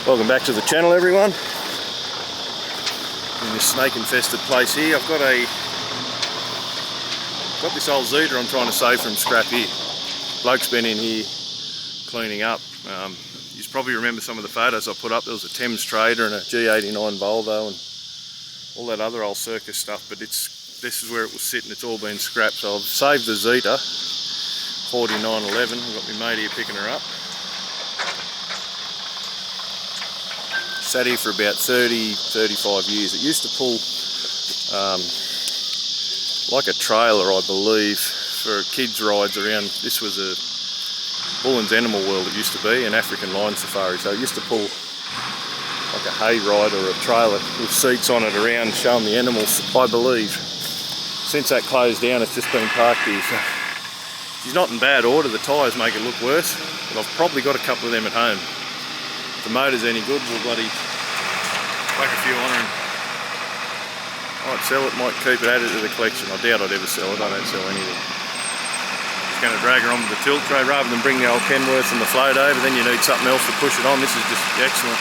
Welcome back to the channel, everyone. In this snake infested place here, I've got this old Zetor I'm trying to save from scrap here. Bloke's been in here cleaning up. You probably remember some of the photos I put up. There was a Thames Trader and a G89 Volvo and all that other old circus stuff, but this is where it was sitting. It's all been scrapped. So I've saved the Zetor 4911. I've got my mate here picking her up. Sat here for about 30-35 years. It used to pull like a trailer, I believe, for kids' rides around. This was a Bullen's Animal World, it used to be, an African lion safari. So it used to pull like a hay ride or a trailer with seats on it around showing the animals, I believe. Since that closed down, it's just been parked here. So she's not in bad order. The tyres make it look worse, but I've probably got a couple of them at home. If the motor's any good, we'll bloody whack a few on her and might sell it, might keep it added to the collection. I doubt I'd ever sell it. I don't sell anything. Just going to drag her on with the tilt tray rather than bring the old Kenworth and the float over. Then you need something else to push it on. This is just excellent.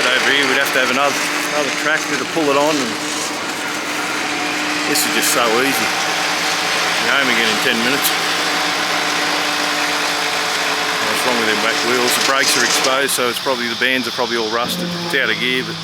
load over here, we'd have to have another tractor to pull it on, and this is just so easy. You're home again in 10 minutes. What's wrong with them back wheels? The brakes are exposed, so it's probably, the bands are probably all rusted. It's out of gear, but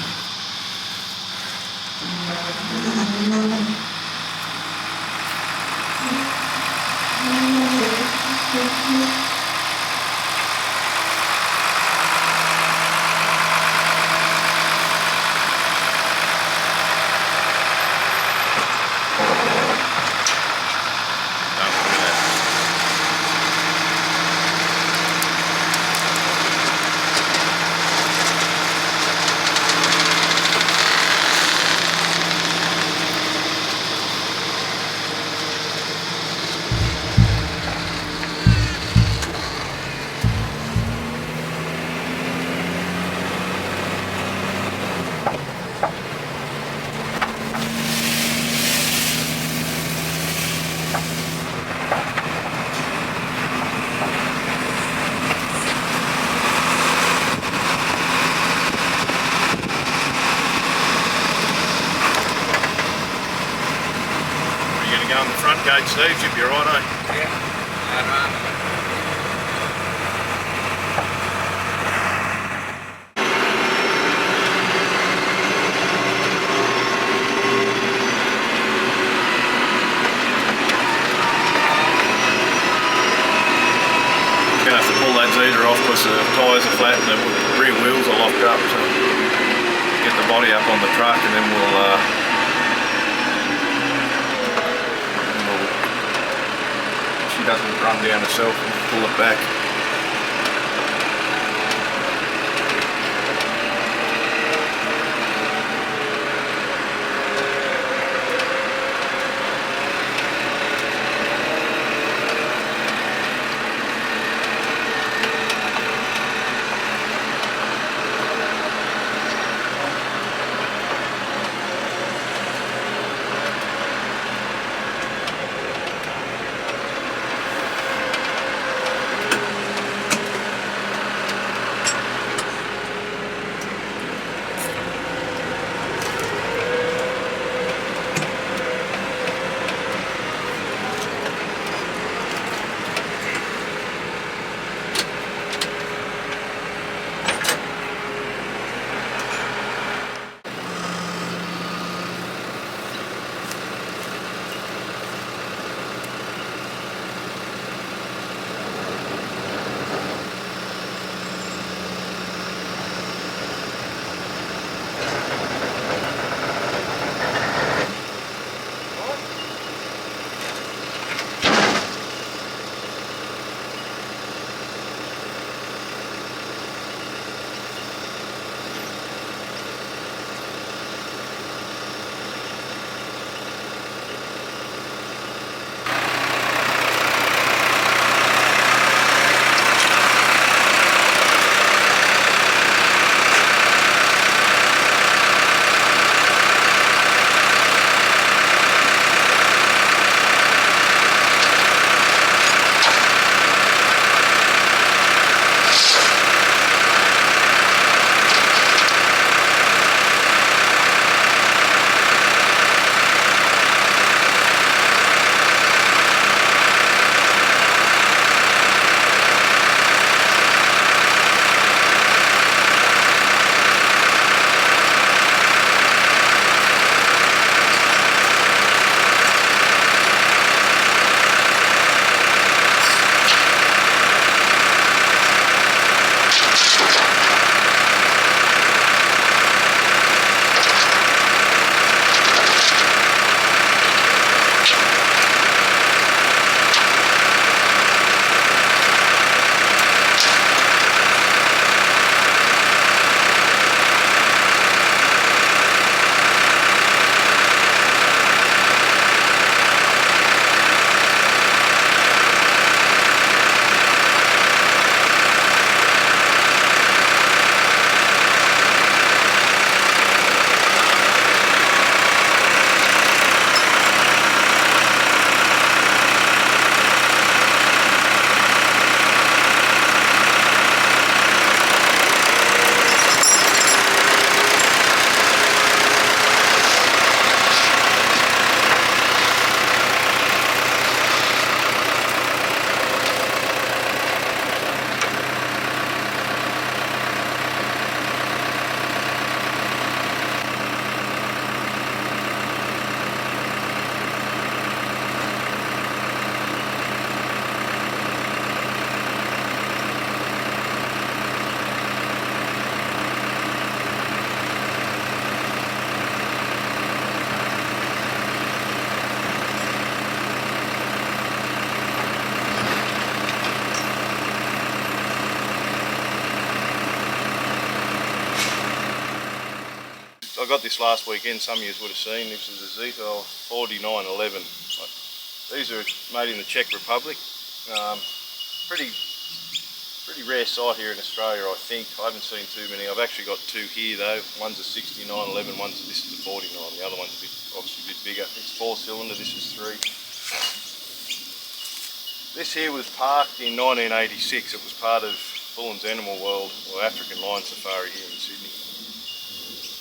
go on the front gate, Steve, you'll be right, eh? Yeah. Going to have to pull that Zetor off because the tyres are flat and the rear wheels are locked up, so get the body up on the truck, and then we'll she doesn't run down herself, and pull it back. I got this last weekend, some of you would have seen, this is a Zetor 4911. These are made in the Czech Republic. Pretty rare sight here in Australia, I think. I haven't seen too many. I've actually got two here though. One's a 6911, this is a 49. The other one's obviously a bit bigger. It's 4-cylinder, this is 3. This here was parked in 1986. It was part of Bullen's Animal World, or African Lion Safari here in Sydney.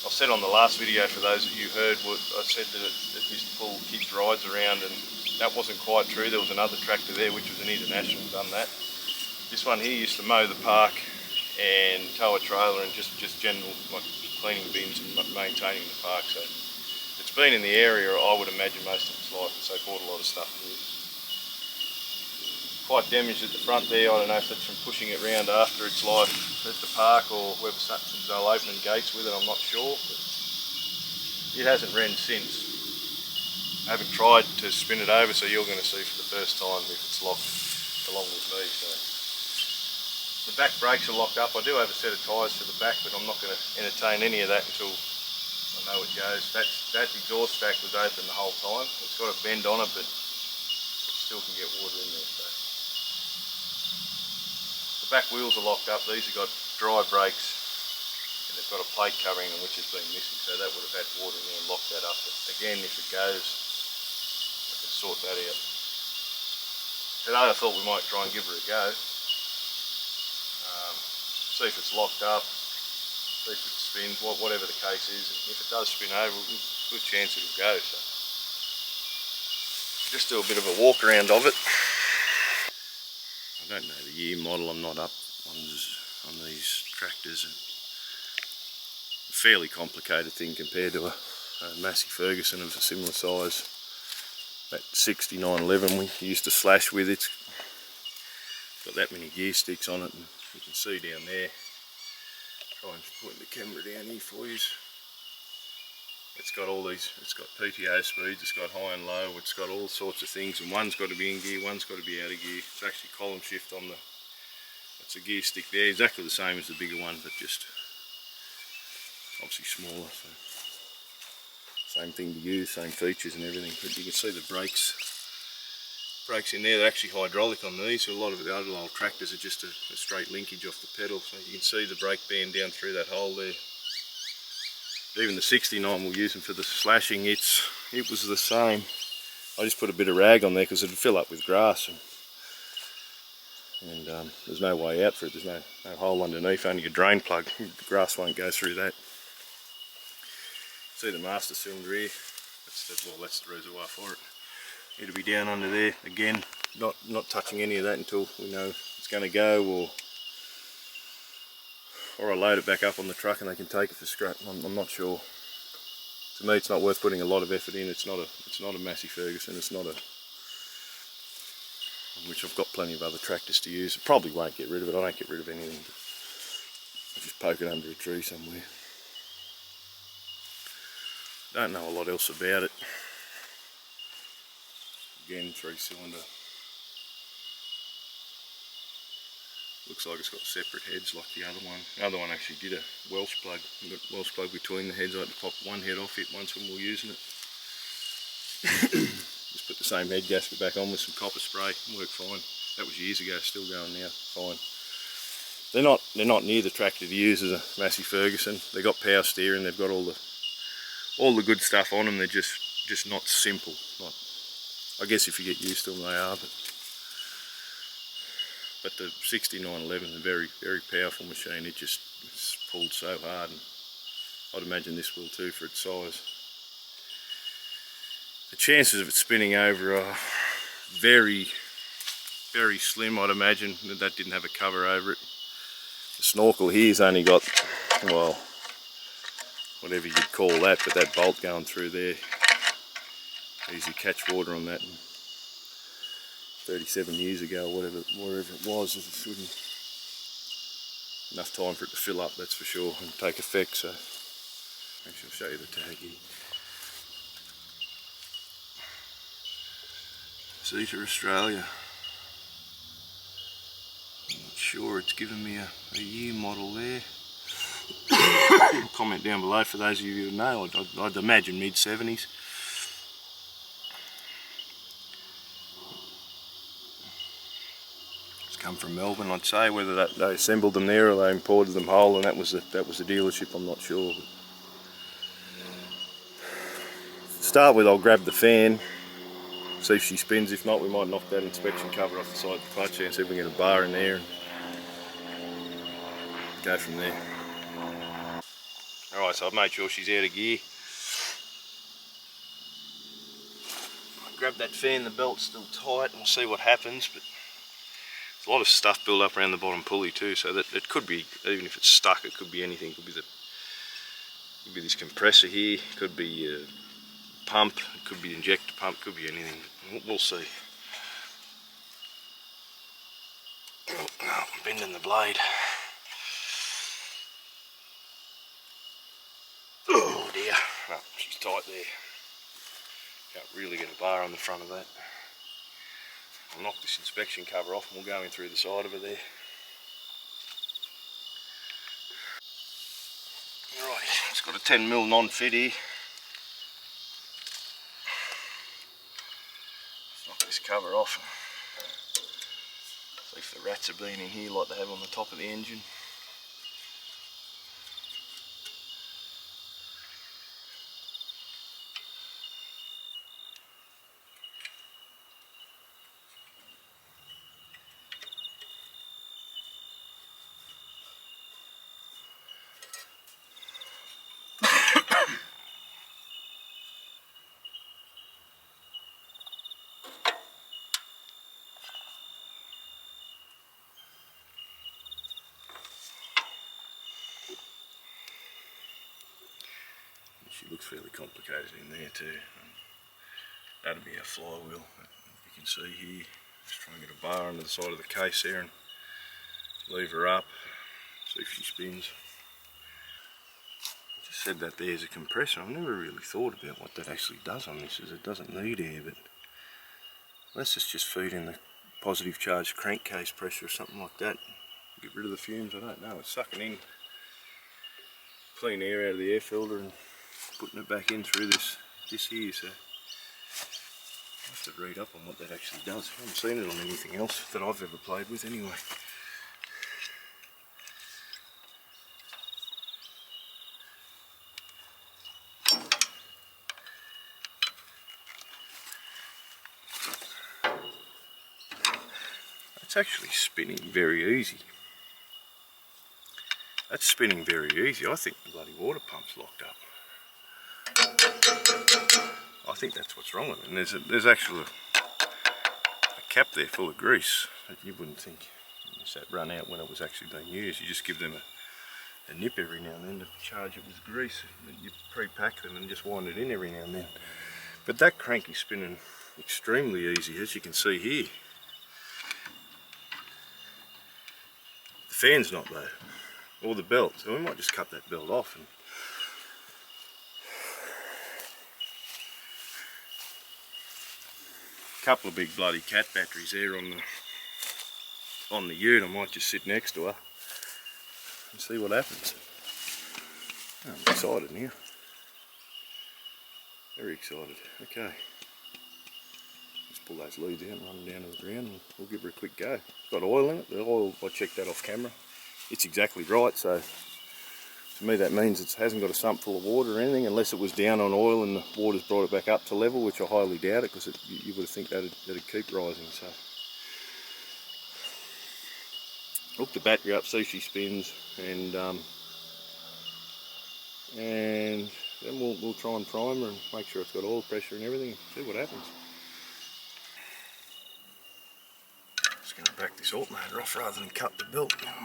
I said on the last video, for those of you who heard, I said that it used to pull kids' rides around, and that wasn't quite true. There was another tractor there which was an international, done that. This one here used to mow the park and tow a trailer and just general like cleaning bins and maintaining the park. So it's been in the area, I would imagine, most of its life, so bought a lot of stuff here. Quite damaged at the front there. I don't know if that's from pushing it round after its life at the park, or whether something's no opening gates with it, I'm not sure. But it hasn't ran since. I haven't tried to spin it over, so you're going to see for the first time if it's locked along with me. So the back brakes are locked up. I do have a set of tyres for the back, but I'm not going to entertain any of that until I know it goes. That exhaust stack was open the whole time. It's got a bend on it, but it still can get water in there. So the back wheels are locked up. These have got dry brakes and they've got a plate covering them which has been missing, so that would have had water in there and locked that up. But again, if it goes, I can sort that out. Today I thought we might try and give her a go. See if it's locked up, see if it spins, whatever the case is. And if it does spin over, good chance it'll go. So just do a bit of a walk around of it. I don't know the year model, I'm not up on these tractors. A fairly complicated thing compared to a Massey Ferguson of a similar size. That 6911 we used to slash with, it's got that many gear sticks on it, and you can see down there. Try and point the camera down here for you. It's got all these, it's got PTO speeds, it's got high and low, it's got all sorts of things, and one's got to be in gear, one's got to be out of gear. It's actually column shift on the, that's a gear stick there, exactly the same as the bigger one, but just obviously smaller. So same thing to use, same features and everything, but you can see the brakes in there. They're actually hydraulic on these, so a lot of the other old tractors are just a straight linkage off the pedal, so you can see the brake band down through that hole there. Even the 69 we'll use them for the slashing, it was the same. I just put a bit of rag on there because it'd fill up with grass, and there's no way out for it. There's no hole underneath, only a drain plug. The grass won't go through that. See the master cylinder here, that's the reservoir for it. It'll be down under there again, not touching any of that until we know it's going to go, or I load it back up on the truck and they can take it for scrap. I'm not sure. To me, it's not worth putting a lot of effort in. It's not a Massey Ferguson. It's not a, which I've got plenty of other tractors to use. I probably won't get rid of it. I don't get rid of anything. I'll just poke it under a tree somewhere. Don't know a lot else about it. Again, 3-cylinder. Looks like it's got separate heads like the other one. The other one actually did a Welsh plug. We've got Welsh plug between the heads. I had to pop one head off it once when we were using it. Just put the same head gasket back on with some copper spray. Worked fine. That was years ago. Still going now. Fine. They're not near the tractor to use as a Massey Ferguson. They've got power steering. They've got all the good stuff on them. They're just not simple. I guess if you get used to them, they are. But the 6911 is a very, very powerful machine. It's pulled so hard, and I'd imagine this will too for its size. The chances of it spinning over are very, very slim. I'd imagine that didn't have a cover over it. The snorkel here's only got, well, whatever you'd call that, but that bolt going through there, easy catch water on that. 37 years ago, wherever it was, it wouldn't enough time for it to fill up, that's for sure, and take effect. So actually I'll show you the tag here. Zetor Australia. I'm not sure it's given me a year model there. Comment down below for those of you who know. I'd imagine mid-70s. It's come from Melbourne, I'd say. Whether they assembled them there or they imported them whole, and that was the dealership, I'm not sure. But to start with, I'll grab the fan, see if she spins. If not, we might knock that inspection cover off the side of the clutch and see if we can get a bar in there and go from there. Alright, so I've made sure she's out of gear. Grab that fan, the belt's still tight, and we'll see what happens. But there's a lot of stuff built up around the bottom pulley too, so that it could be, even if it's stuck, it could be anything. It could be this compressor here, it could be a pump, it could be injector pump, could be anything. We'll see. Oh, I'm bending the blade. Oh dear. Oh, she's tight there. Can't really get a bar on the front of that. I'll knock this inspection cover off and we'll go in through the side of her there. Right, it's got a 10mm non-fit here. Let's knock this cover off. See if the rats have been in here like they have on the top of the engine. She looks fairly complicated in there too. That'll be our flywheel. You can see here, just try and get a bar under the side of the case there and leave her up, see if she spins. I just said that there's a compressor. I've never really thought about what that actually does on this, is it doesn't need air, but unless it's just feeding the positive charge crankcase pressure or something like that, get rid of the fumes, I don't know. It's sucking in clean air out of the air filter and putting it back in through this here, so I have to read up on what that actually does. I haven't seen it on anything else that I've ever played with anyway. It's actually spinning very easy. That's spinning very easy. I think the bloody water pump's locked up. I think that's what's wrong with it. And there's actually a cap there full of grease that you wouldn't think that run out when it was actually being used. You just give them a nip every now and then to charge it with grease. You pre-pack them and just wind it in every now and then. But that crank is spinning extremely easy, as you can see here. The fan's not though, or the belt, so we might just cut that belt off. And a couple of big bloody cat batteries there on the ute. I might just sit next to her and see what happens. Oh, I'm excited now. Very excited. Okay. Let's pull those leads out and run them down to the ground and we'll give her a quick go. It's got oil in it. The oil, I checked that off camera. It's exactly right, so to me that means it hasn't got a sump full of water or anything, unless it was down on oil and the water's brought it back up to level, which I highly doubt it, because you would think that'd keep rising. So hook the battery up, see if she spins, and then we'll try and prime her and make sure it's got oil pressure and everything, and see what happens. Just going to back this alternator off rather than cut the belt. I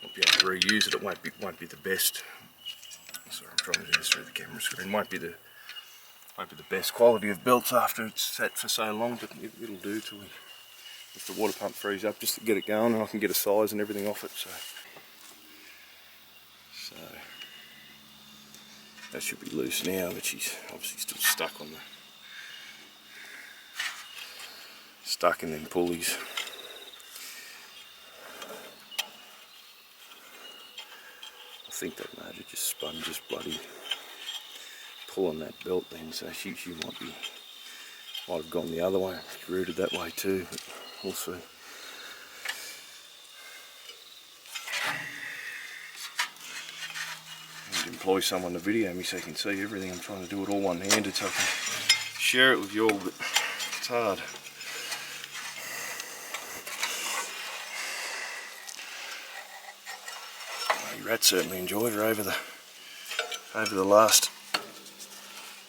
might be able to reuse it. It won't be the best. Sorry, I'm trying to do this through the camera screen. Won't be the best quality of belts after it's sat for so long, but it'll do till if the water pump frees up, just to get it going, and I can get a size and everything off it. So that should be loose now, but she's obviously still stuck in them pulleys. think that Marge just spun, just bloody pulling that belt then, so she might have gone the other way, routed that way too, but we'll see. I need to employ someone to video me so you can see everything. I'm trying to do it all one-handed so I can share it with you all, but it's hard. Rat certainly enjoyed her over the last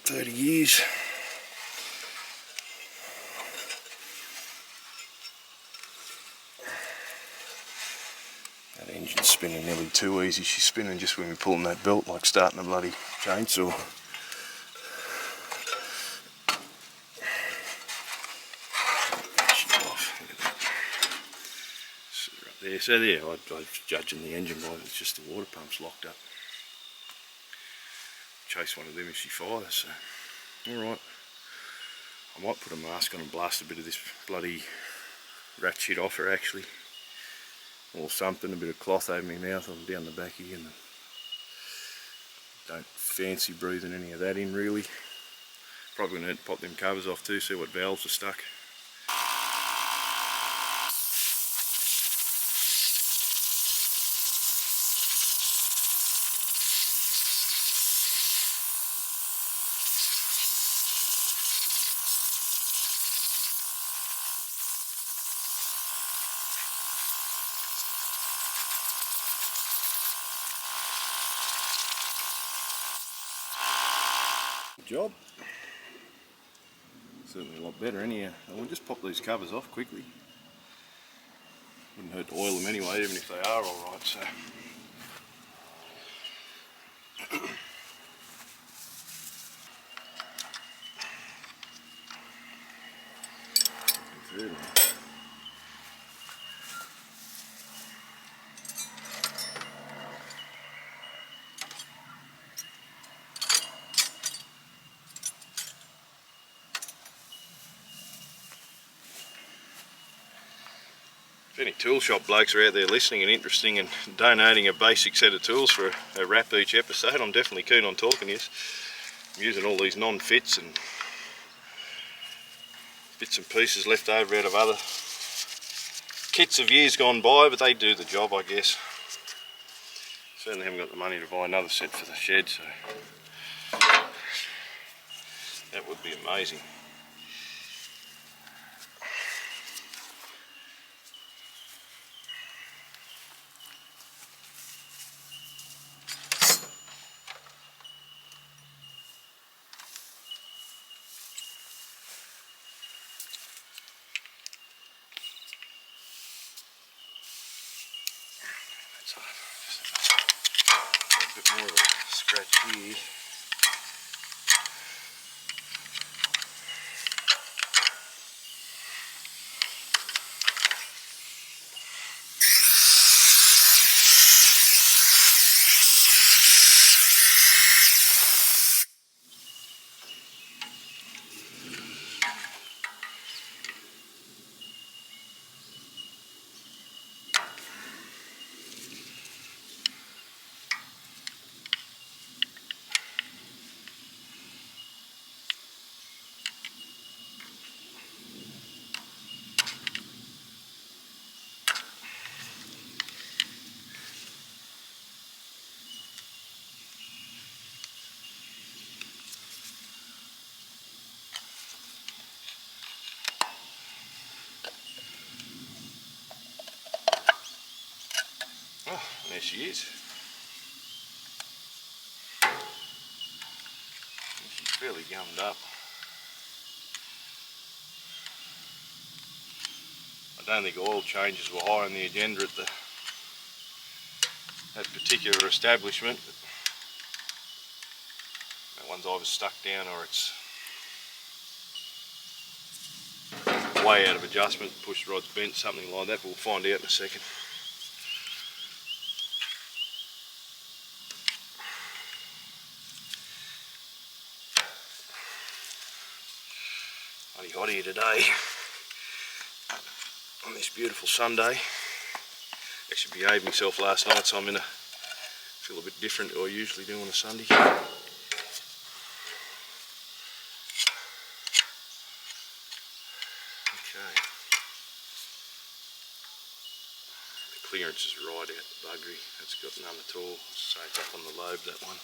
30 years. That engine's spinning nearly too easy. She's spinning just when we're pulling that belt, like starting a bloody chainsaw. There, so there, I was judging the engine by it. It's just the water pump's locked up. Chase one of them if she fires, so alright. I might put a mask on and blast a bit of this bloody rat shit off her actually. Or something, a bit of cloth over my mouth and down the back again. Don't fancy breathing any of that in really. Probably going to pop them covers off too, see what valves are stuck. Good job. Certainly a lot better anyhow. We'll just pop these covers off quickly. Wouldn't hurt to oil them anyway, even if they are alright, so. If any tool shop blokes are out there listening and interesting and donating a basic set of tools for a wrap each episode, I'm definitely keen on talking to you. I'm using all these non-fits and bits and pieces left over out of other kits of years gone by, but they do the job, I guess. Certainly haven't got the money to buy another set for the shed, so that would be amazing. A bit more of a scratch here. Oh, there she is. She's fairly gummed up. I don't think oil changes were high on the agenda at that particular establishment. That one's either stuck down or it's way out of adjustment, push rod's bent, something like that, but we'll find out in a second. Bloody hot here today on this beautiful Sunday. Actually behaved myself last night, so I'm in a Feel a bit different to what I usually do on a Sunday. Okay. The clearance is right out the buggery. That's got none at all. So it's up on the lobe, that one.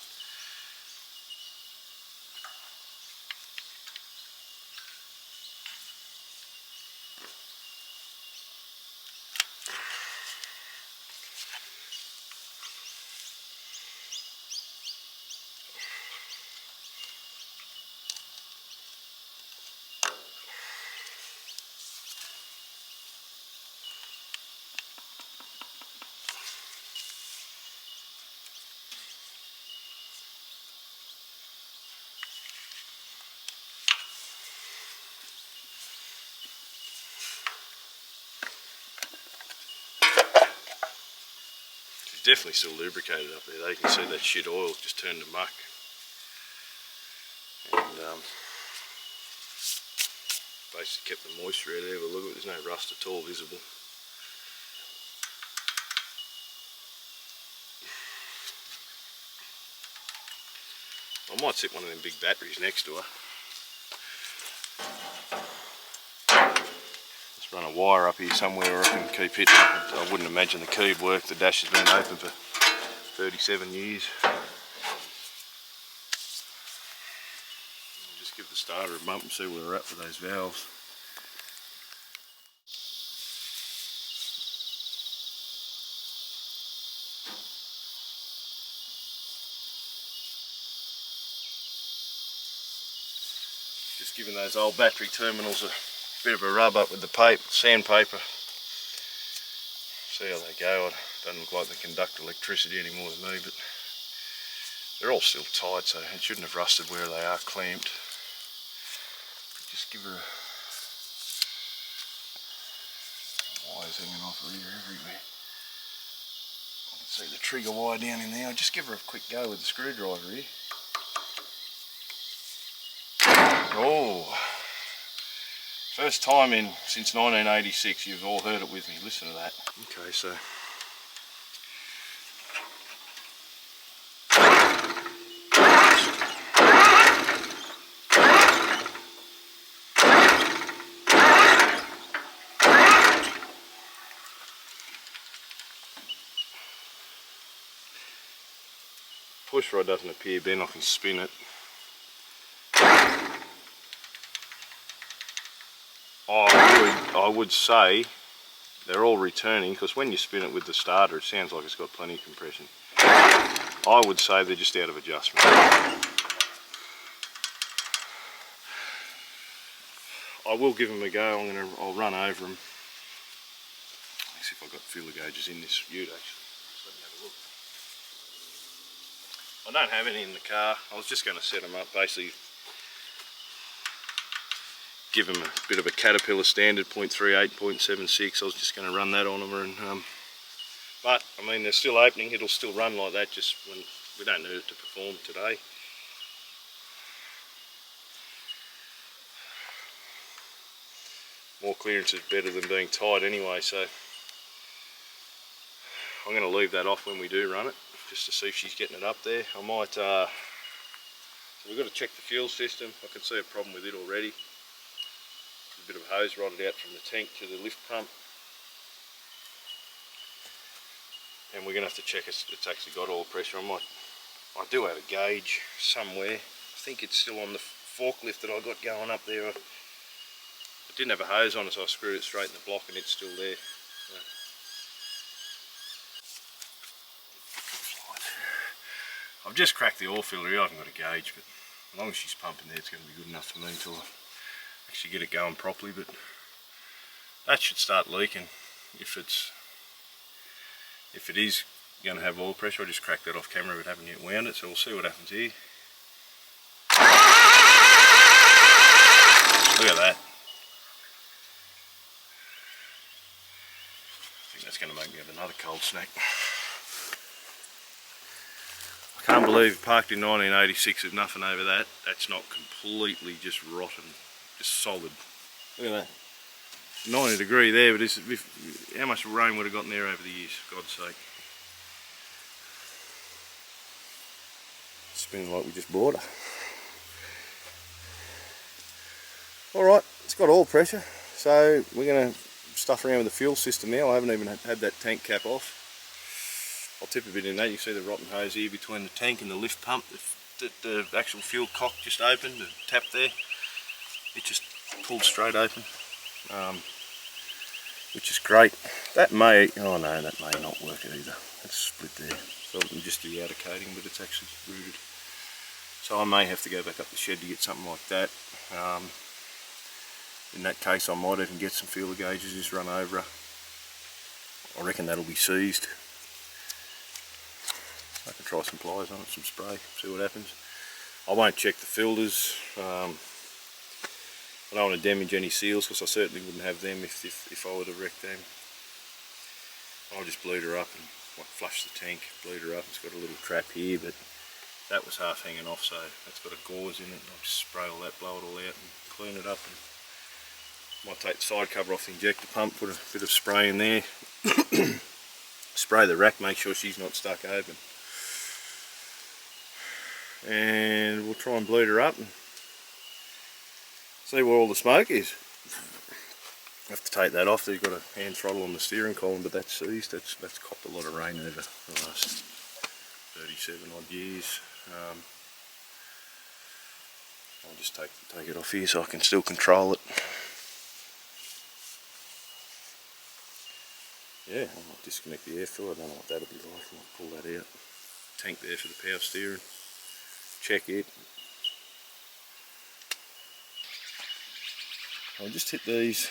Definitely still lubricated up there. They can see that shit oil just turned to muck, and basically kept the moisture out of there. But look at it, there's no rust at all visible. I might set one of them big batteries next to her. Just run a wire up here somewhere where I can keep hitting. I wouldn't imagine the key would work. The dash has been open for 37 years. We'll just give the starter a bump and see where we're at with those valves. Just giving those old battery terminals a bit of a rub up with the sandpaper. See how they go. It doesn't look like they conduct electricity any more than me, but they're all still tight, so it shouldn't have rusted where they are clamped. Just give her a wires hanging off her ear everywhere. I can see the trigger wire down in there. I'll just give her a quick go with the screwdriver here. Oh, first time since 1986. You've all heard it with me. Listen to that. Okay, so push rod doesn't appear, then I can spin it. I would say they're all returning, because when you spin it with the starter it sounds like it's got plenty of compression. I would say they're just out of adjustment. I will give them a go. I'll run over them. Let's see if I've got feeler gauges in this ute actually. Just let me have a look. I don't have any in the car. I was just going to set them up, basically give them a bit of a Caterpillar standard 0.38, 0.76. I was just going to run that on them, and but I mean they're still opening. It'll still run like that, just when we don't need it to perform today. More clearance is better than being tight anyway, so I'm going to leave that off when we do run it, just to see if she's getting it up there. I might, so we've got to check the fuel system. I can see a problem with it already. A bit of hose rotted out from the tank to the lift pump. And we're going to have to check it's actually got oil pressure. I do have a gauge somewhere. I think it's still on the forklift that I got going up there. I didn't have a hose on it, so I screwed it straight in the block and it's still there. I've just cracked the oil filter here. I haven't got a gauge, but as long as she's pumping there, it's going to be good enough for me until I actually get it going properly. But that should start leaking. If it is going to have oil pressure, I just cracked that off camera but haven't yet wound it, so we'll see what happens here. Look at that. I think that's going to make me have another cold snack. I can't believe parked in 1986 with nothing over that. That's not completely just rotten, just solid. Look at that. 90 degree there, but how much rain would have gotten there over the years, for God's sake. spinning like we just bought her. Alright, it's got oil pressure, so we're going to stuff around with the fuel system now. I haven't even had that tank cap off. I'll tip a bit in that. You see the rotten hose here between the tank and the lift pump. The actual fuel cock just opened, the tap there. It just pulled straight open, which is great. That may, oh no, that may not work either. It's split there. So I'm just the outer coating, but it's actually rooted. So I may have to go back up the shed to get something like that. In that case I might even get some feeler gauges, just run over her. I reckon that'll be seized. I can try some pliers on it, some spray, see what happens. I won't check the filters. I don't want to damage any seals because I certainly wouldn't have them if I were to wreck them. I'll just bleed her up and flush the tank, bleed her up. It's got a little trap here, but that was half hanging off, so that's got a gauze in it. I'll just spray all that, blow it all out and clean it up. And might take the side cover off the injector pump, put a bit of spray in there. Spray the rack, make sure she's not stuck open. And we'll try and bleed her up and see where all the smoke is. I have to take that off. They've got a hand throttle on the steering column, but that's seized. That's copped a lot of rain over the last 37 odd years. I'll just take it off here so I can still control it. Yeah, I might disconnect the air filter. I don't know what that'll be like. I might pull that out. Tank there for the power steering. Check it. I'll just hit these.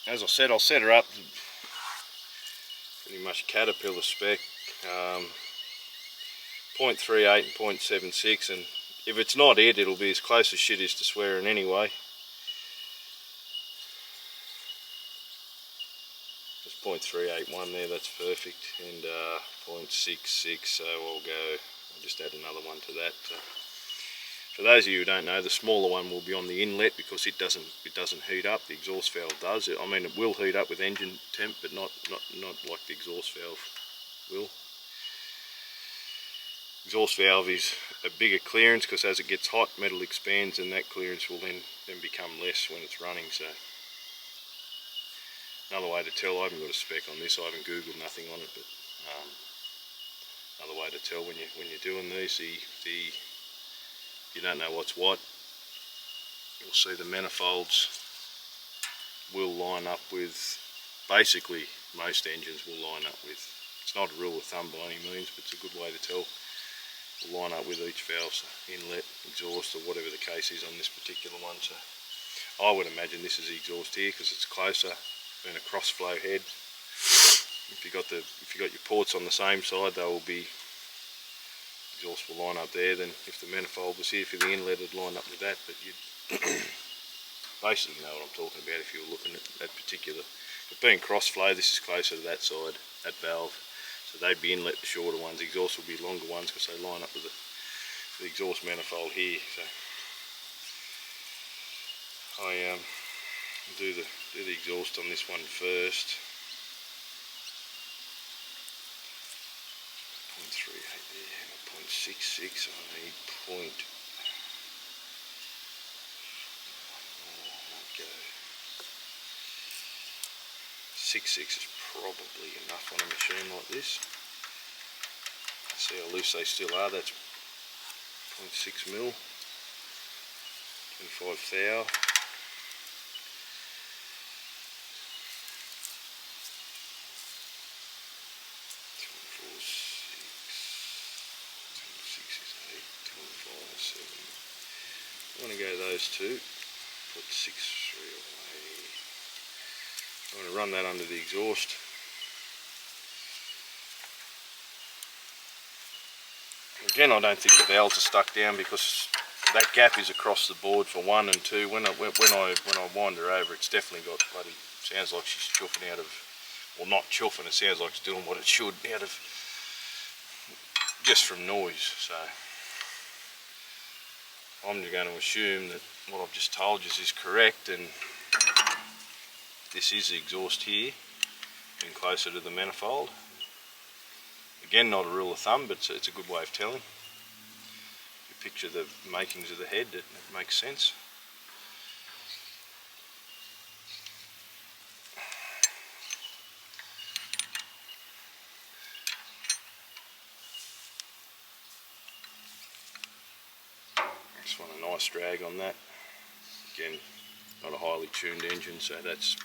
As I said, I'll set her up pretty much Caterpillar spec, 0.38 and 0.76, and if it's not it, it'll be as close as shit is to swearing anyway. There's 0.381 there, that's perfect, and 0.66, so I'll just add another one to that. For those of you who don't know, the smaller one will be on the inlet because it doesn't heat up. The exhaust valve does. I mean, it will heat up with engine temp, but not like the exhaust valve will. Exhaust valve is a bigger clearance because as it gets hot, metal expands, and that clearance will then become less when it's running. So another way to tell, I haven't got a spec on this. I haven't googled nothing on it, but another way to tell when you're doing these, if you don't know what's what, you'll see the manifolds will line up with, basically most engines will line up with, it's not a rule of thumb by any means, but it's a good way to tell, will line up with each valve, so inlet, exhaust, or whatever the case is on this particular one. So I would imagine this is the exhaust here because it's closer than a cross flow head. If you got your ports on the same side, they will be, exhaust will line up there. Then if the manifold was here for the inlet, it'd line up with that, but you'd basically know what I'm talking about if you were looking at that particular. But being cross flow, this is closer to that side, that valve, so they'd be inlet, the shorter ones. Exhaust will be longer ones because they line up with the exhaust manifold here. So I do the exhaust on this one first. 0.38 there, 0.66, I need point. Go. 0.66 is probably enough on a machine like this. See how loose they still are. That's 0.6 mil, 25 thou. I want to go those two, put 6.3 away. I want to run that under the exhaust. Again, I don't think the valves are stuck down because that gap is across the board for 1 and 2. When I wind her over, it's definitely got bloody, sounds like she's chuffing out of, well, not chuffing, it sounds like it's doing what it should out of, just from noise. So I'm just going to assume that what I've just told you is correct, and this is the exhaust here. in closer to the manifold. Again, not a rule of thumb, but it's a good way of telling. If you picture the makings of the head, it makes sense. Just want a nice drag on that. Again, not a highly tuned engine, so that's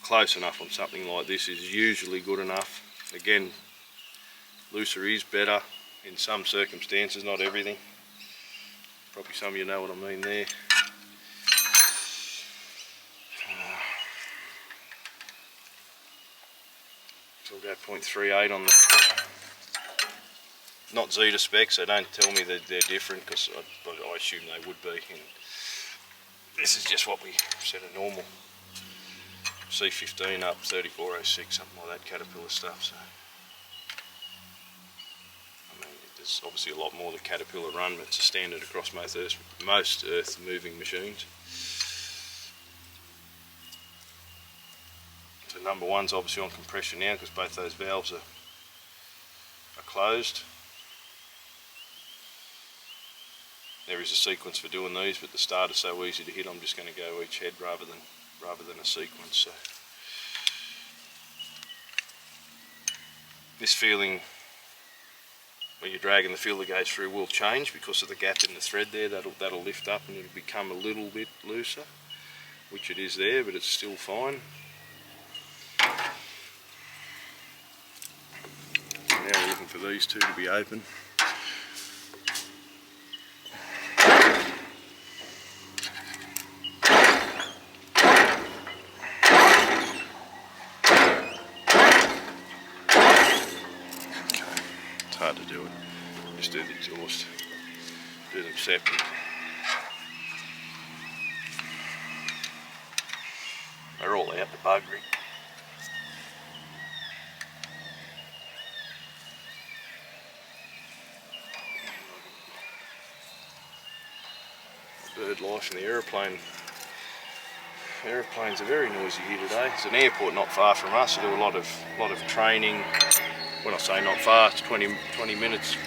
close enough on something like this is usually good enough. Again, looser is better in some circumstances, not everything. Probably some of you know what I mean there. So we'll go 0.38 on the, not Zetor specs, so don't tell me that they're different, because I assume they would be. And this is just what we set a normal C15 up, 3406, something like that, Caterpillar stuff. So I mean, there's obviously a lot more that Caterpillar run, but it's a standard across most earth moving machines. So number one's obviously on compression now, because both those valves are closed. There is a sequence for doing these, but the start is so easy to hit, I'm just going to go each head rather than a sequence. So this feeling when you're dragging the feeler gauge through will change because of the gap in the thread there. That'll lift up and it'll become a little bit looser, which it is there, but it's still fine. Now we're looking for these two to be open. It's hard to do it. Just do the exhaust. Do them separate. They're all out, the buggery. Bird life in the aeroplane. Aeroplanes are very noisy here today. There's an airport not far from us. I do a lot of training. When I say not far, it's 20 minutes.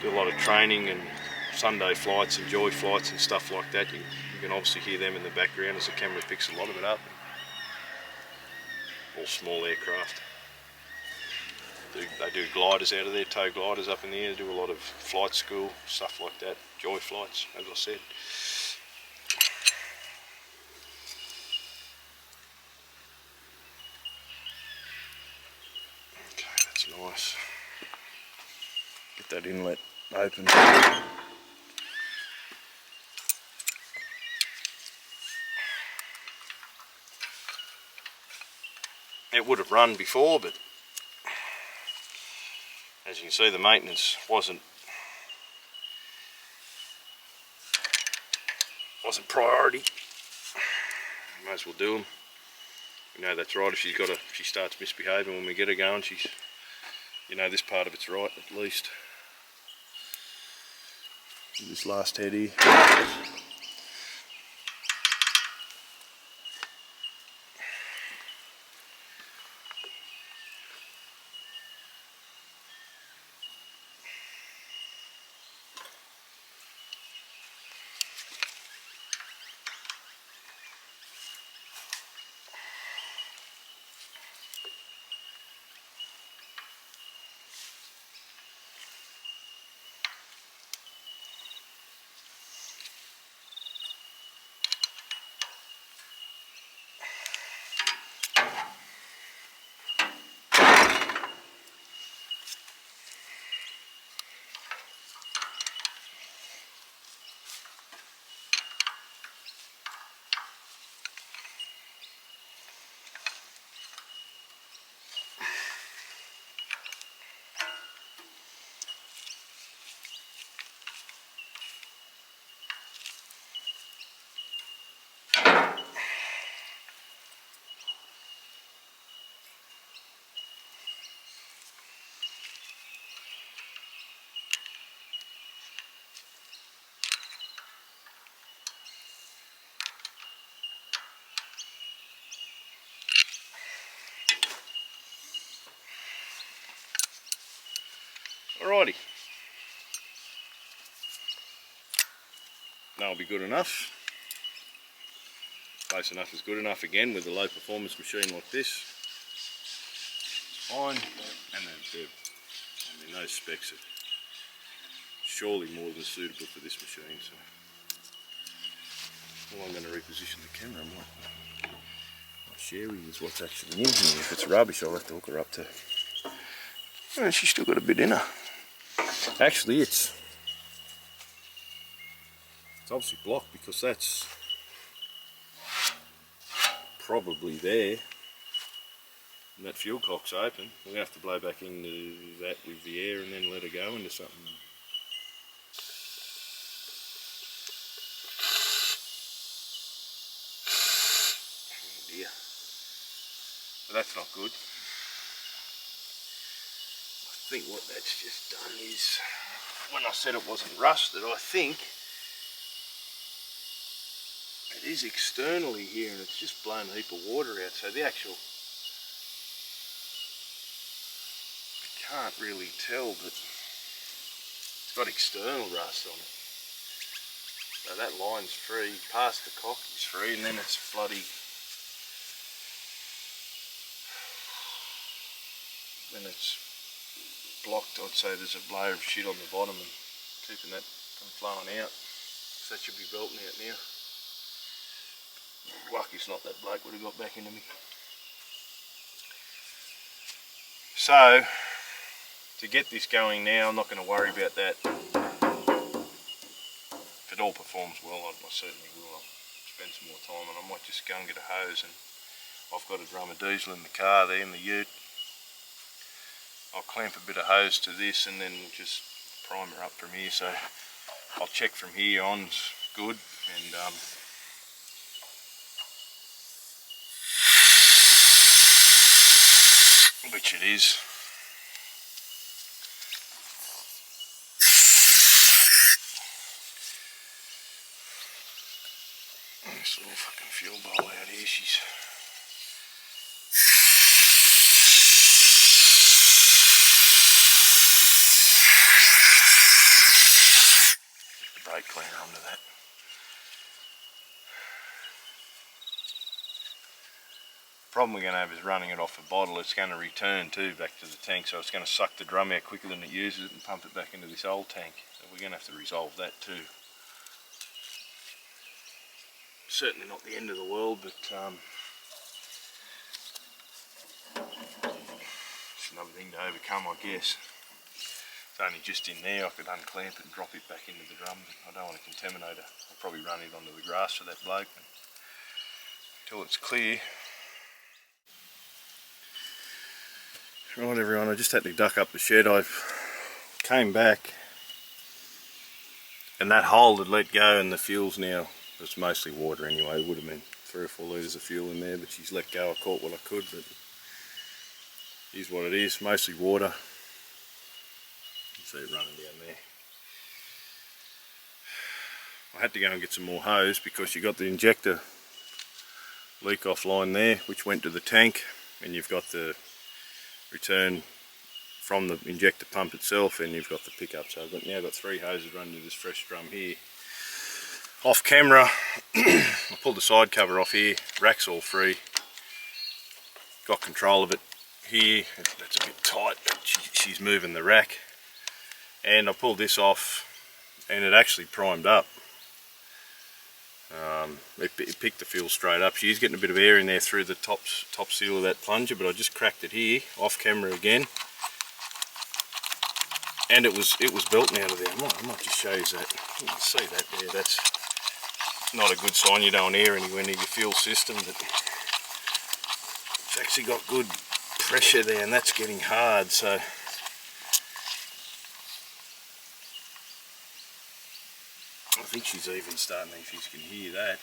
Do a lot of training and Sunday flights and joy flights and stuff like that. You can obviously hear them in the background as the camera picks a lot of it up. All small aircraft. They do gliders out of there, tow gliders up in the air. They do a lot of flight school, stuff like that. Joy flights, as I said. Okay, that's nice. Get that inlet open. It would have run before, but as you can see, the maintenance wasn't priority. Might as well do them. You know that's right. If she starts misbehaving when we get her going, you know this part of it's right at least. This last head here. Alrighty. That'll be good enough. Close enough is good enough again with a low performance machine like this. It's fine. And then those specs are surely more than suitable for this machine. So well, I'm going to reposition the camera. I might share with you what's actually in here. If it's rubbish, I'll have to hook her up to. Oh, she's still got a bit in her. Actually, it's obviously blocked because that's probably there. And that fuel cock's open. We're going to have to blow back into that with the air and then let her go into something. Oh dear. But that's not good. I think what that's just done is, when I said it wasn't rusted, I think it is externally here and it's just blown a heap of water out. So the actual, I can't really tell, but it's got external rust on it. So that line's free, past the cock is free, and then it's bloody, when it's blocked, I'd say there's a layer of shit on the bottom and keeping that from flowing out. So that should be belting out now. Lucky's not that bloke would have got back into me. So, to get this going now, I'm not going to worry about that. If it all performs well, I certainly will. I'll spend some more time and I might just go and get a hose, and I've got a drum of diesel in the car there in the ute. I'll clamp a bit of hose to this and then we'll just prime her up from here. So I'll check from here on, it's good, and which it is. This little fucking fuel bowl out here, she's the brake cleaner under that. The problem we're going to have is running it off a bottle. It's going to return too back to the tank, so it's going to suck the drum out quicker than it uses it and pump it back into this old tank. So we're going to have to resolve that too. Certainly not the end of the world, but it's another thing to overcome, I guess. It's only just in there. I could unclamp it and drop it back into the drum, but I don't want to contaminate it. I'll probably run it onto the grass for that bloke until it's clear. Right everyone, I just had to duck up the shed. I came back and that hole had let go and the fuel's now, it's mostly water anyway. It would have been 3 or 4 litres of fuel in there, but she's let go. I caught what I could, but here's what it is, mostly water. You can see it running down there. I had to go and get some more hose because you got the injector leak off line there which went to the tank, and you've got the return from the injector pump itself, and you've got the pickup. So I've now got 3 hoses running to this fresh drum here. Off camera, I pulled the side cover off here, rack's all free, got control of it here. That's a bit tight, but she's moving the rack, and I pulled this off and it actually primed up. It picked the fuel straight up. She's getting a bit of air in there through the top seal of that plunger, but I just cracked it here off camera again, and it was belting out of there. I might just show you that. You can see that there. That's not a good sign. You don't want air anywhere near your fuel system, but it's actually got good pressure there, and that's getting hard. So I think she's even starting, if you can hear that,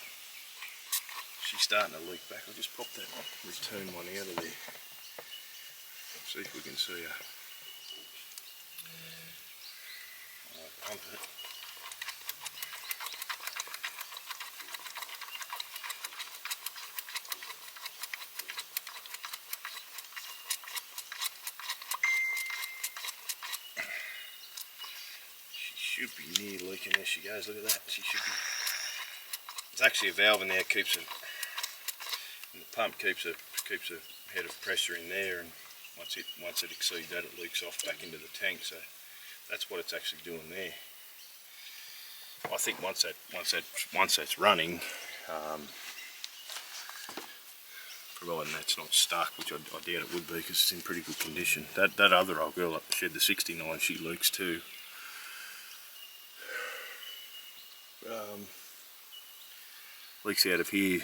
she's starting to leak back. I'll just pop that return one out of there. See if we can see her. I'll pump it. should be near leaking. There she goes, look at that. She should be. There's actually a valve in there, keeps it, and the pump keeps a head of pressure in there, and once it exceeds that, it leaks off back into the tank. So that's what it's actually doing there. I think once that's running, providing that's not stuck, which I doubt it would be because it's in pretty good condition. That other old girl up the shed, the 69, she leaks too. Leaks out of here.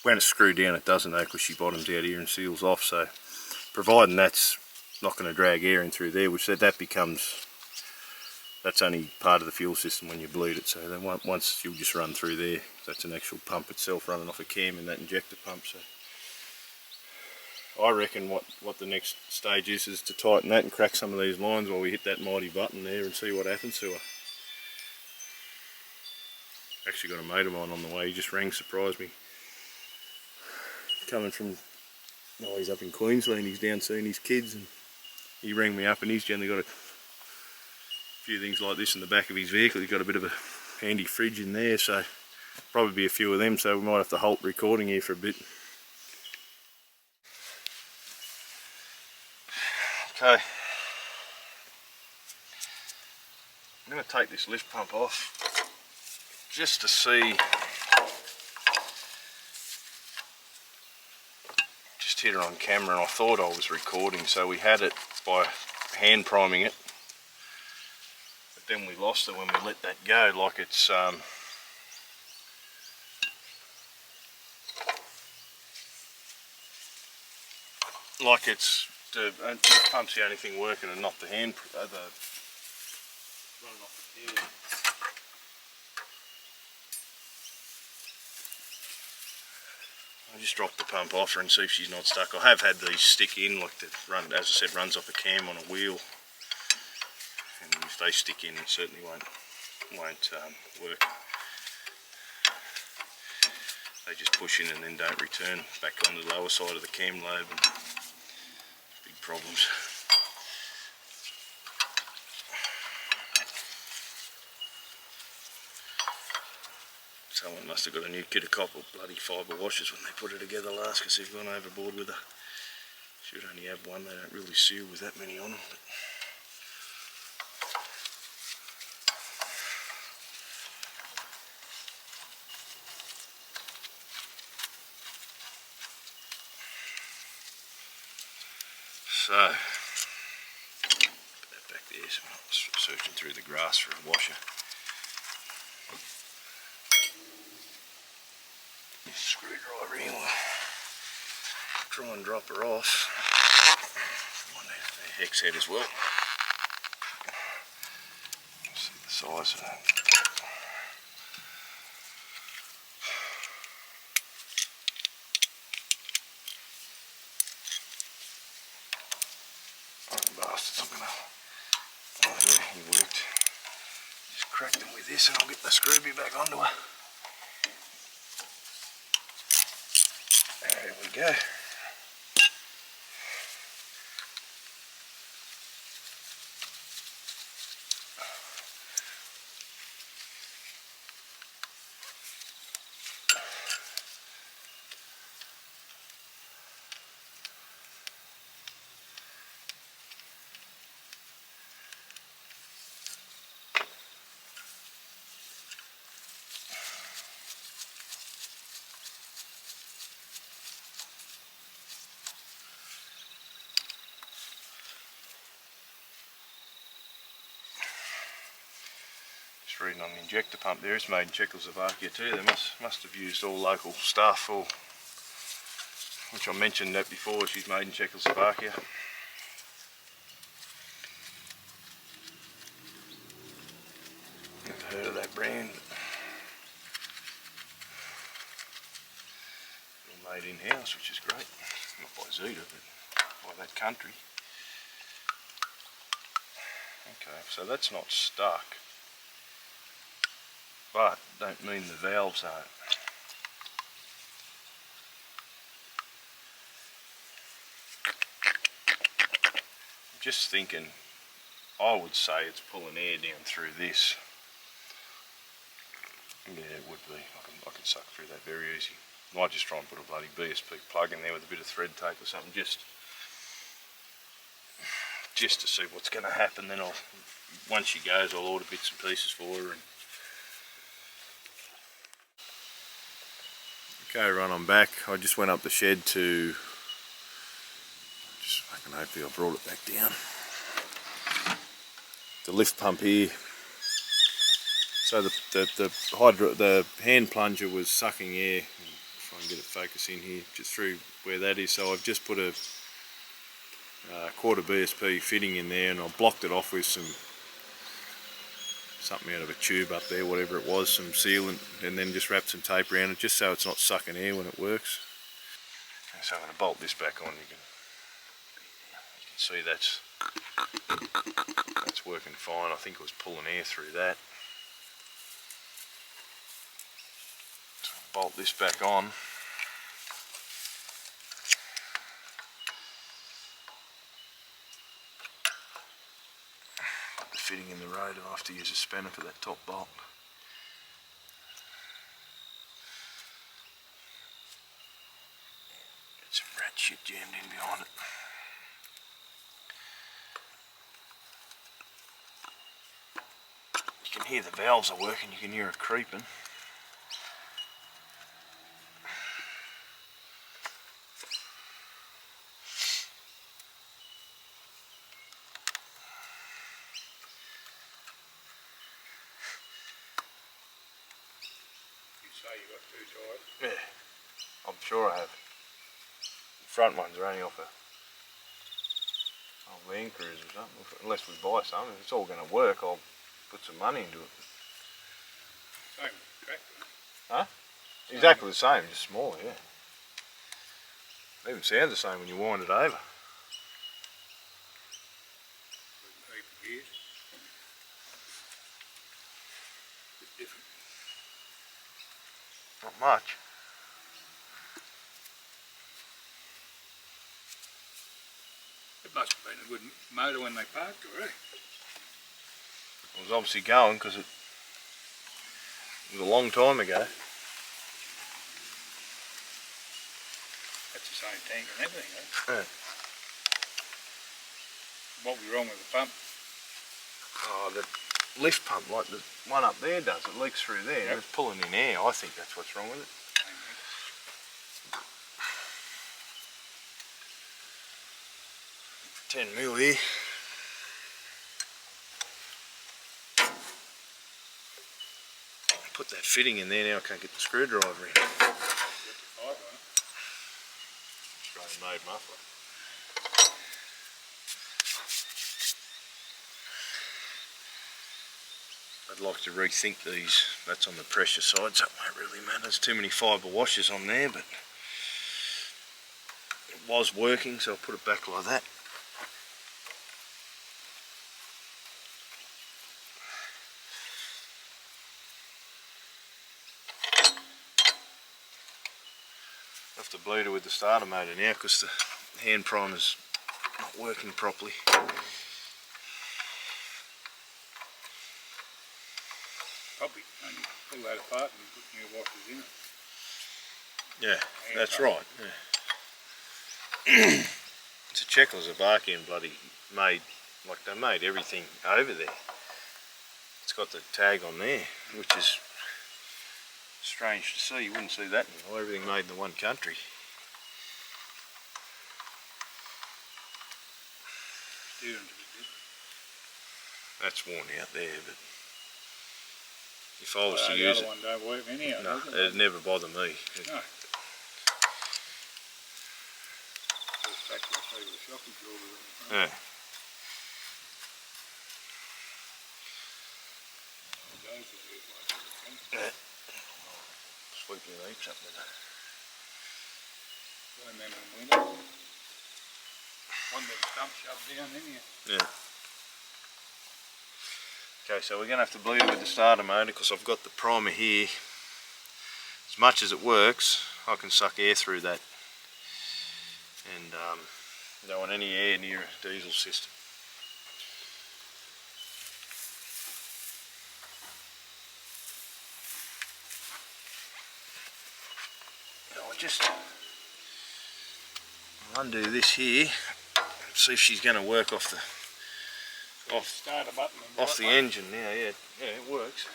When it's screwed down it doesn't though, because she bottoms out here and seals off. So providing that's not going to drag air in through there, which that becomes, that's only part of the fuel system when you bleed it. So then once you'll just run through there, that's an actual pump itself running off a cam in that injector pump. So I reckon what the next stage is to tighten that and crack some of these lines while we hit that mighty button there and see what happens to her. Actually got a mate of mine on the way, he just rang, surprised me. Coming from, oh, he's up in Queensland, he's down seeing his kids, and he rang me up, and he's generally got a few things like this in the back of his vehicle. He's got a bit of a handy fridge in there, so probably be a few of them, so we might have to halt recording here for a bit. Okay, I'm going to take this lift pump off just to see, just hit her on camera, and I thought I was recording, so we had it by hand priming it, but then we lost it when we let that go, like it's the pump's the only thing working and not the hand, running off the gear. I just dropped the pump off her and see if she's not stuck. I have had these stick in, like the run, as I said, runs off a cam on a wheel, and if they stick in, it certainly won't work. They just push in and then don't return back on the lower side of the cam lobe, and big problems. Someone must have got a new kit of copper bloody fibre washers when they put it together last, because they've gone overboard with her. Should only have one, they don't really seal with that many on them. But so, put that back there, so I'm not searching through the grass for a washer. Screwdriver in, we'll try and drop her off. Find the hex head as well. See the size of that. Oh, bastards, I'm gonna. Oh, there, he worked. Just cracked them with this and I'll get the screwby back onto her. There we go. Reading on the injector pump there, it's made in Czechoslovakia too. They must have used all local stuff, or which I mentioned that before, she's made in Czechoslovakia. Never heard of that brand. All made in-house, which is great. Not by Zetor, but by that country. Okay, so that's not stuck. But don't mean the valves aren't. I'm just thinking I would say it's pulling air down through this. Yeah, it would be. I can suck through that very easy. I might just try and put a bloody BSP plug in there with a bit of thread tape or something, just to see what's going to happen. Then once she goes, I'll order bits and pieces for her. Okay, run on back. I just went up the shed to hopefully I brought it back down. The lift pump here. So the hand plunger was sucking air. Try and get it focus in here, just through where that is. So I've just put a quarter BSP fitting in there, and I blocked it off with something out of a tube up there, whatever it was, some sealant, and then just wrapped some tape around it, just so it's not sucking air when it works. So I'm going to bolt this back on. You can see that's working fine. I think it was pulling air through that. So I'll bolt this back on. Put the fitting in the rotor. I'll have to use a spanner for that top bolt. Get some rat shit jammed in behind it. You can hear the valves are working, you can hear it creeping. You say you got two tires? Yeah, I'm sure I have. The front ones are only off a Land Cruiser or something, unless we buy some. If it's all going to work, I'll put some money into it. Same tractor. Huh? Exactly the same, just smaller, yeah. It even sounds the same when you wind it over. Gears. Bit different. Not much. It must have been a good motor when they parked already. It was obviously going because it was a long time ago. That's the same tank and everything, eh? Yeah. What was wrong with the pump? Oh, the lift pump, like the one up there does, it leaks through there. Yep. And it's pulling in air. I think that's what's wrong with it. 10 mil here. Put that fitting in there now. I can't get the screwdriver in. Australian made muffler. I'd like to rethink these. That's on the pressure side, so it won't really matter. There's too many fibre washers on there, but it was working, so I'll put it back like that. I have to bleed her with the starter motor now because the hand primer's not working properly. Probably only pull that apart and put new washers in it. Yeah, that's right. Yeah. It's a Checkers of Barking bloody made, like they made everything over there. It's got the tag on there, which is strange to see. You wouldn't see that anymore. Everything made in the one country. Steering's a bit different. That's worn out there, but if I was to the use other it, one don't work anyhow, no, does it? it'd never bother me. No. First tractor I see with a shock absorber in the front. Yeah. Those would be like that, Yeah. Sweep your heaps up with that. and then in winter, one of them stumps shoved down in here. Yeah. Okay, so we're going to have to bleed it with the starter motor because I've got the primer here. As much as it works, I can suck air through that. And don't want any air near a diesel system. just undo this here, see if she's going to work off the Start a button off the engine now. Yeah, it works.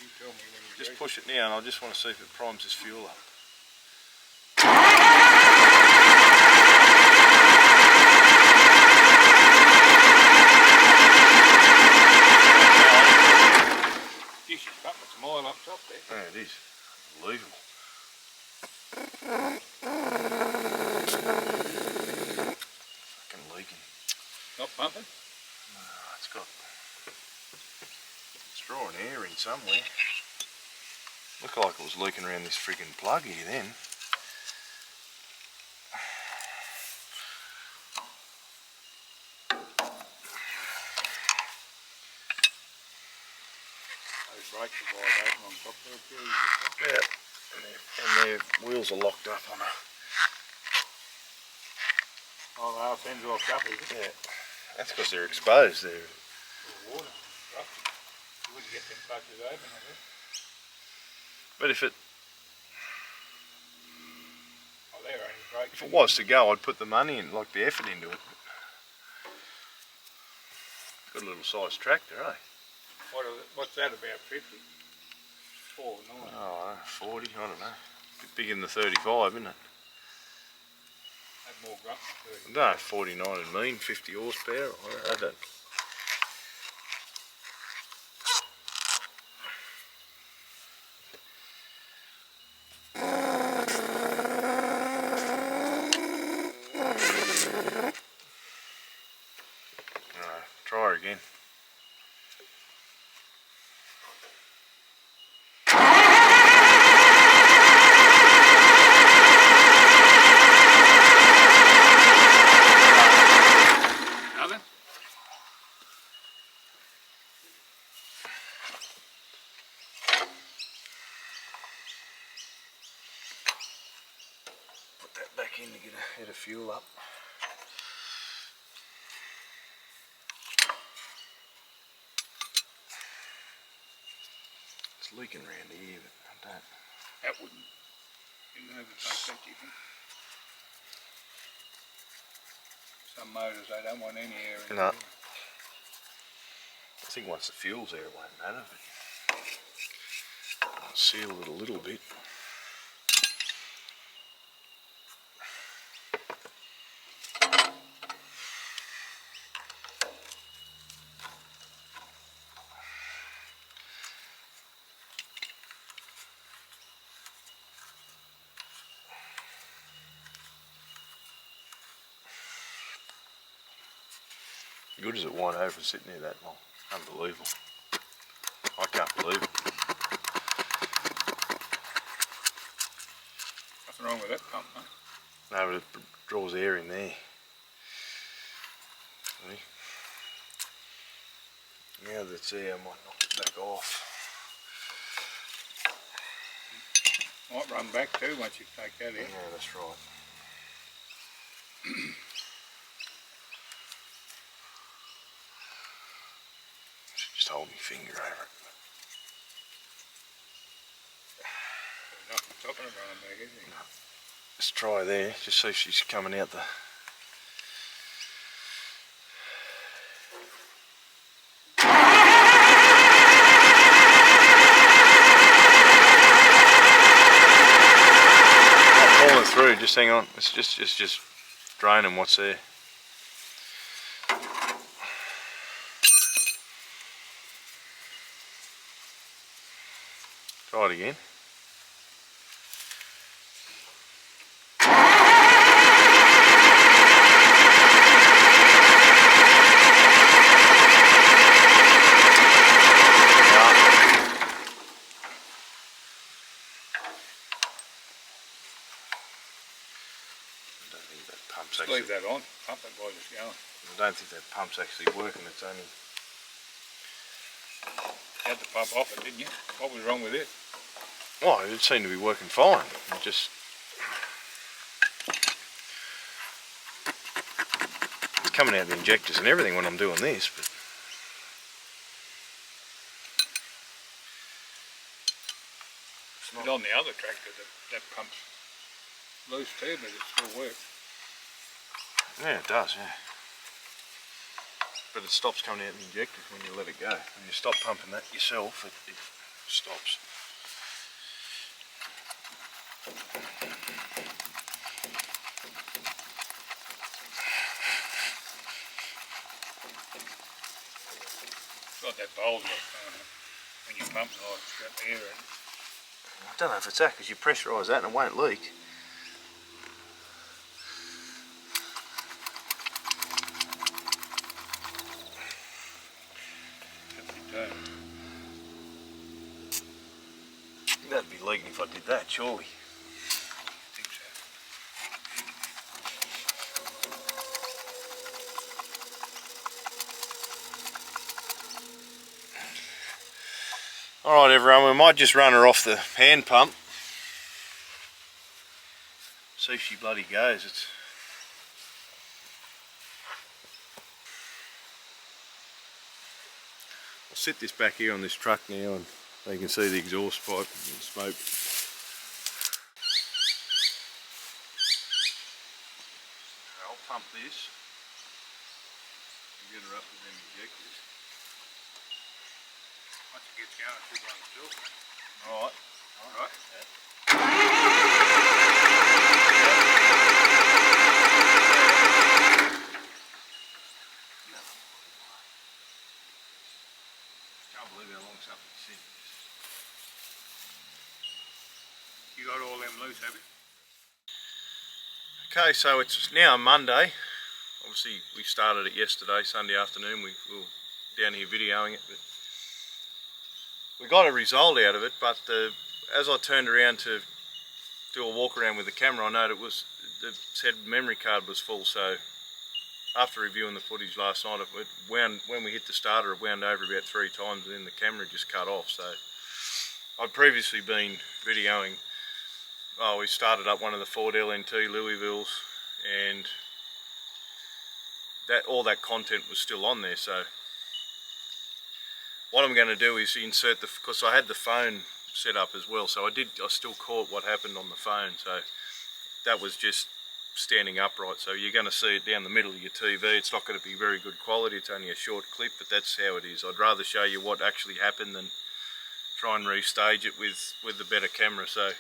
You tell me when you're Just ready. push it now, and I just want to see if it primes this fuel up. Geez, she's got some oil up top there. Yeah, it is. Unbelievable. Fucking leaking. Not pumping? No, it's got... It's drawing air in somewhere. Looked like it was leaking around this friggin' plug here then. Those brakes are wide open on top there too. Yeah. And their wheels are locked up on her. Oh, the half end's locked up, is it? Yeah. That's because they're exposed. They're... Water. Rough. You wouldn't get them clutches open, I guess. But if it Brakes. if it was to go, I'd put the money in, like the effort into it. Got a little size tractor, eh? What's that about? 50? 4, no? Oh, 40, I don't know. A bit bigger than the 35, isn't it? Had more grunt than 30. No, 49 and mean, 50 horsepower. I don't. Try her again. Nothing? Put that back in to get a head of fuel up. It's leaking around here, but I don't. That wouldn't. You never take that, you think? Some motors, they don't want any air in No. there. I think once the fuel's there, it won't matter. But I'll seal it a little bit. Good as it won't over sitting there that long. Unbelievable. I can't believe it. Nothing wrong with that pump, mate. No, but it draws air in there. See? Now that's there, I might knock it back off. Might run back too once you take that in. Yeah, that's right. Just hold my finger over it. Nothing stopping it running back, is it? No. Let's try there, just see if she's coming out the... Not falling through, just hang on. It's just draining what's there. Try it again. Just leave that on, pump it while it's going. I don't think that pump's actually working, it's only... You had to pump off it, didn't you? What was wrong with it? Oh, it seemed to be working fine. It just... It's coming out the injectors and everything when I'm doing this, but... But on the other tractor, that pump's loose too, but it still works. Yeah, it does, yeah. But it stops coming out of the injectors when you let it go. When you stop pumping that yourself, it stops. It's got that bulge when you pump it, it's got air in it. I don't know if it's that, because you pressurise that and it won't leak. That'd be leaking if I did that, surely. I think so. Alright everyone, we might just run her off the hand pump. See if she bloody goes. I'll sit this back here on this truck now and you can see the exhaust pipe and smoke. I'll pump this and get her up with them injectors. Once it gets going, it should run itself. Alright. Alright. Can't believe how long something's sitting. You got all them loose, have you? Okay, so it's now Monday. Obviously we started it yesterday, Sunday afternoon. We were down here videoing it, but we got a result out of it. But as I turned around to do a walk around with the camera, I noticed the said memory card was full. So after reviewing the footage last night, it wound, when we hit the starter, it wound over about 3 times, and then the camera just cut off. So I'd previously been videoing. Oh, we started up one of the Ford LNT Louisvilles, and all that content was still on there. So what I'm going to do is insert because I had the phone set up as well, so I still caught what happened on the phone. So that was just standing upright, so you're going to see it down the middle of your TV. It's not going to be very good quality, it's only a short clip, but that's how it is. I'd rather show you what actually happened than try and restage it with the better camera. So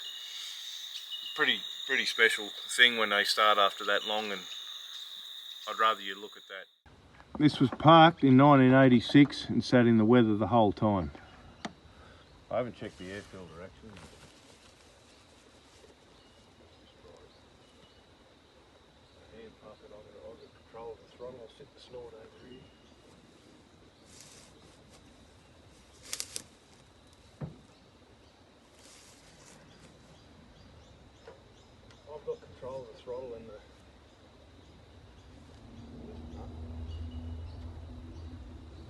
pretty special thing when they start after that long, and I'd rather you look at that. This was parked in 1986 and sat in the weather the whole time. I haven't checked the air filter actually. Hand pump it, I've got control of the throttle. I'll sit the snort over here. I've got control of the throttle and the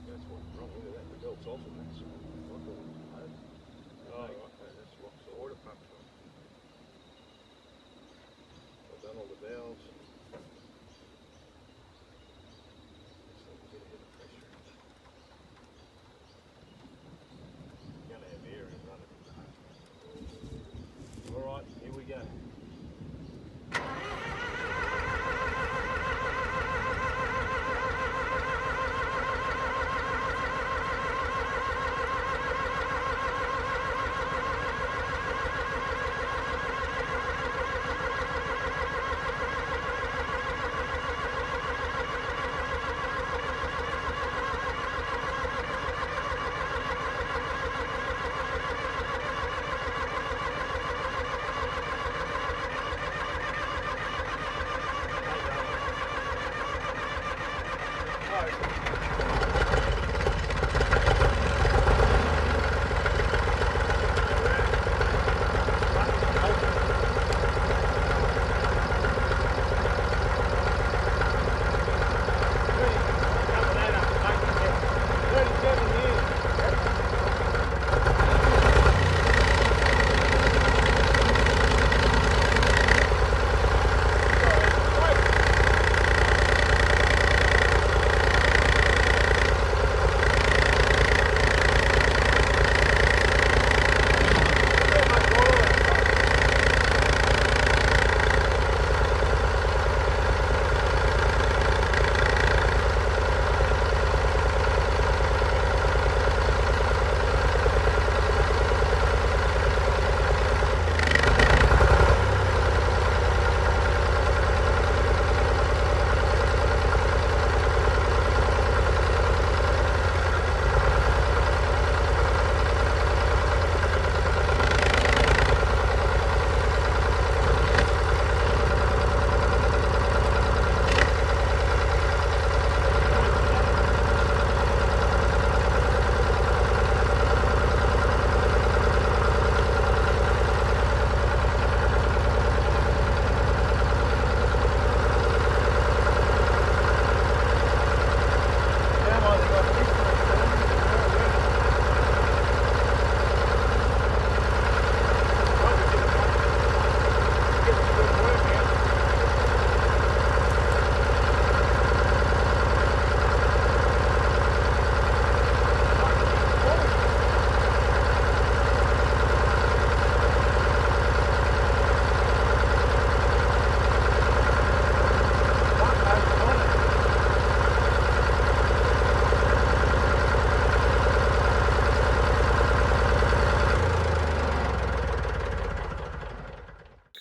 that's what's wrong with it. The belt's off on that side. I thought it was loaded. Oh, okay, that's rock solid. Water pump. I've done all the valves. Alright, here we go.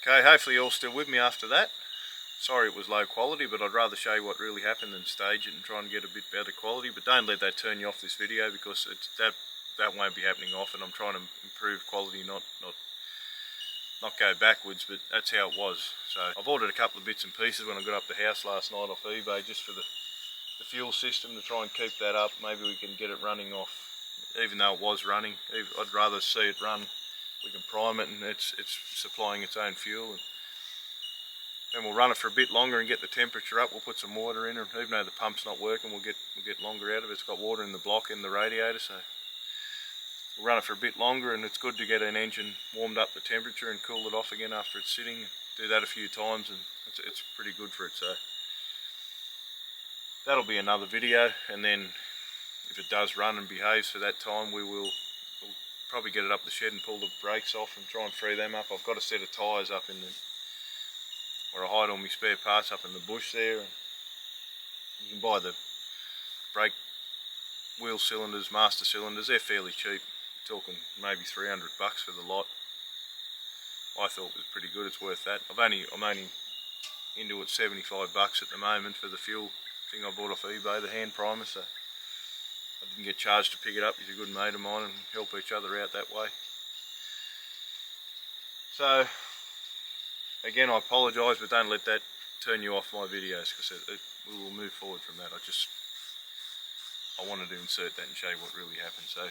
Okay, hopefully you're all still with me after that. Sorry it was low quality, but I'd rather show you what really happened than stage it and try and get a bit better quality. But don't let that turn you off this video, because that won't be happening often. I'm trying to improve quality, not go backwards, but that's how it was. So I've ordered a couple of bits and pieces when I got up the house last night off eBay, just for the fuel system, to try and keep that up. Maybe we can get it running off, even though it was running. I'd rather see it run. We can prime it and it's supplying its own fuel, and then we'll run it for a bit longer and get the temperature up. We'll put some water in it, even though the pump's not working, we'll get longer out of it. It's got water in the block in the radiator, so we'll run it for a bit longer, and it's good to get an engine warmed up the temperature and cool it off again after it's sitting. Do that a few times and it's pretty good for it. So that'll be another video, and then if it does run and behaves for that time, we'll probably get it up the shed and pull the brakes off and try and free them up. I've got a set of tyres up in where I hide all my spare parts, up in the bush there. And you can buy the brake wheel cylinders, master cylinders. They're fairly cheap. You're talking maybe $300 for the lot. I thought it was pretty good. It's worth that. I'm only into it $75 at the moment for the fuel thing I bought off eBay, the hand primer. So I didn't get charged to pick it up. He's a good mate of mine and help each other out that way. So again, I apologise, but don't let that turn you off my videos, because we will move forward from that. I wanted to insert that and show you what really happened. So